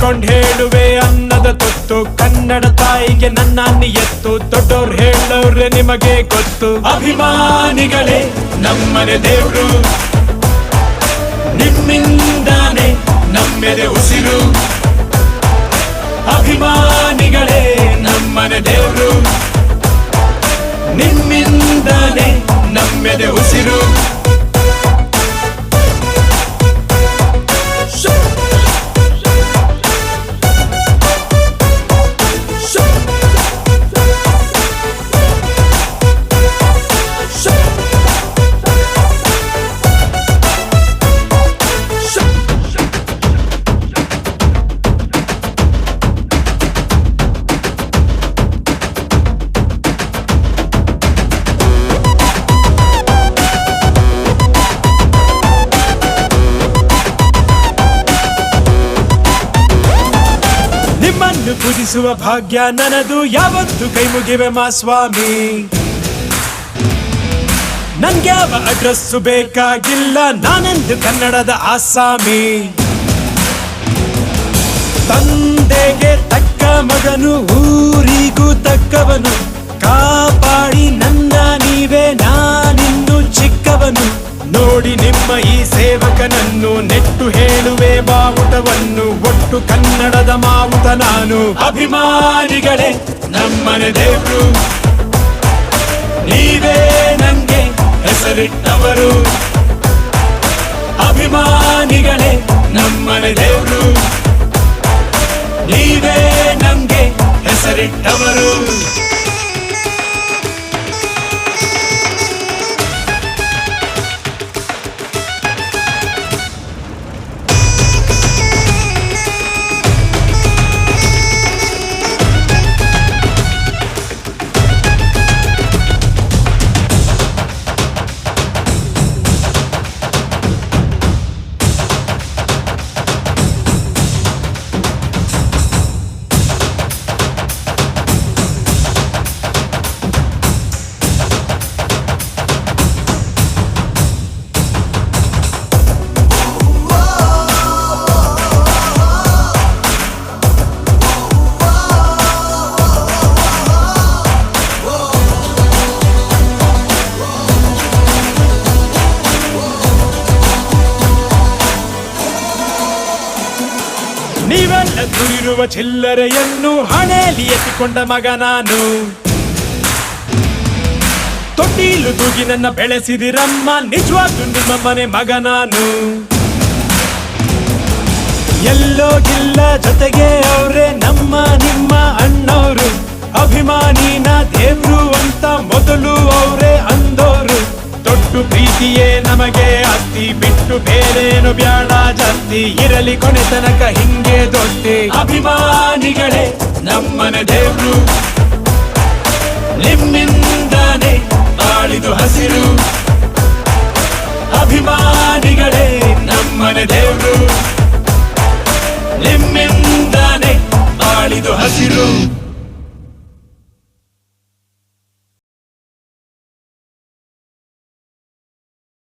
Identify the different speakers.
Speaker 1: ಹಿಡ್ಕೊಂಡ್ ಹೇಳುವೆ ಅನ್ನದ ತೊತ್ತು ಕನ್ನಡ ತಾಯಿಗೆ ನನ್ನ ಎತ್ತು ದೊಡ್ಡೋರ್ ಹೇಳೋರೆ ನಿಮಗೆ ಗೊತ್ತು ಅಭಿಮಾನಿಗಳೇ ನಮ್ಮನೆ ದೇವ್ರು ನಿಮ್ಮಿಂದಾನೆ ನಮ್ಮೆದೆ ಉಸಿರು ಅಭಿಮಾನಿಗಳೇ ನಮ್ಮನೆ ದೇವ್ರು ನಿಮ್ಮಿಂದಾನೆ ನಮ್ಮೆದೆ ಉಸಿರು ಪೂಜಿಸುವ ಭಾಗ್ಯ ನನದು ಯಾವತ್ತು ಕೈ ಮುಗಿವೆ ಮಾ ಸ್ವಾಮಿ ನನ್ಗ್ಯಾವ ಅಡ್ರೆಸ್ಸು ಬೇಕಾಗಿಲ್ಲ ನಾನೆಂದು ಕನ್ನಡದ ಆಸಾಮಿ ತಂದೆಗೆ ತಕ್ಕ ಮಗನು ಊರಿಗೂ ತಕ್ಕವನು ಕಾಪಾಡಿ ನನ್ನ ನೀವೇ ನಾನಿನ್ನು ಚಿಕ್ಕವನು ನೋಡಿ ನಿಮ್ಮ ಈ ಸೇವಕನನ್ನು ನೆಟ್ಟು ಹೇಳುವೆ ಬಾವುಟವನ್ನು ಒಟ್ಟು ಕನ್ನಡದ ಮಾವುತ ನಾನು ಅಭಿಮಾನಿಗಳೇ ನಮ್ಮನೆ ದೇವ್ರು ನೀವೇ ನಂಗೆ ಹೆಸರಿಟ್ಟವರು ಅಭಿಮಾನಿಗಳೇ ನಮ್ಮನೆ ದೇವ್ರು ನೀವೇ ನಂಗೆ ಹೆಸರಿಟ್ಟವರು ನೀವೆಲ್ಲ ದುಡಿರುವ ಚಿಲ್ಲರೆಯನ್ನು ಹಣೆಯಲ್ಲಿ ಎತ್ತಿಕೊಂಡ ಮಗ ನಾನು ತೊಟ್ಟಿಲು ತೂಗಿ ನನ್ನ ಬೆಳೆಸಿದಿರಮ್ಮ ನಿಜವಾಗ್ಲೂ ನಿಮ್ಮ ಮನೆ ಮಗ ನಾನು ಎಲ್ಲೋಗಿಲ್ಲ ಜೊತೆಗೆ ಅವರೇ ನಮ್ಮ ನಿಮ್ಮ ಅಣ್ಣವರು ಅಭಿಮಾನಿನ ದೇವ್ರು ಅಂತ ಮೊದಲು ಅವರೇ ಅಂದೋರು ದೊಡ್ಡ ಪ್ರೀತಿಯೇ ನಮಗೆ ಅತ್ತಿ ಬಿಟ್ಟು ಬೇರೇನು ಬ್ಯಾಡ ಜಾಸ್ತಿ ಇರಲಿ ಕೊನೆ ತನಕ ಹಿಂಗೆ ದೊಡ್ಡಿ ಅಭಿಮಾನಿಗಳೇ ನಮ್ಮನೆ ದೇವ್ರು ನಿಮ್ಮಿಂದಾನೆ ಬಾಳಿದು ಹಸಿರು ಅಭಿಮಾನಿಗಳೇ ನಮ್ಮನೆ ದೇವ್ರು ನಿಮ್ಮಿಂದಾನೆ ಬಾಳಿದು ಹಸಿರು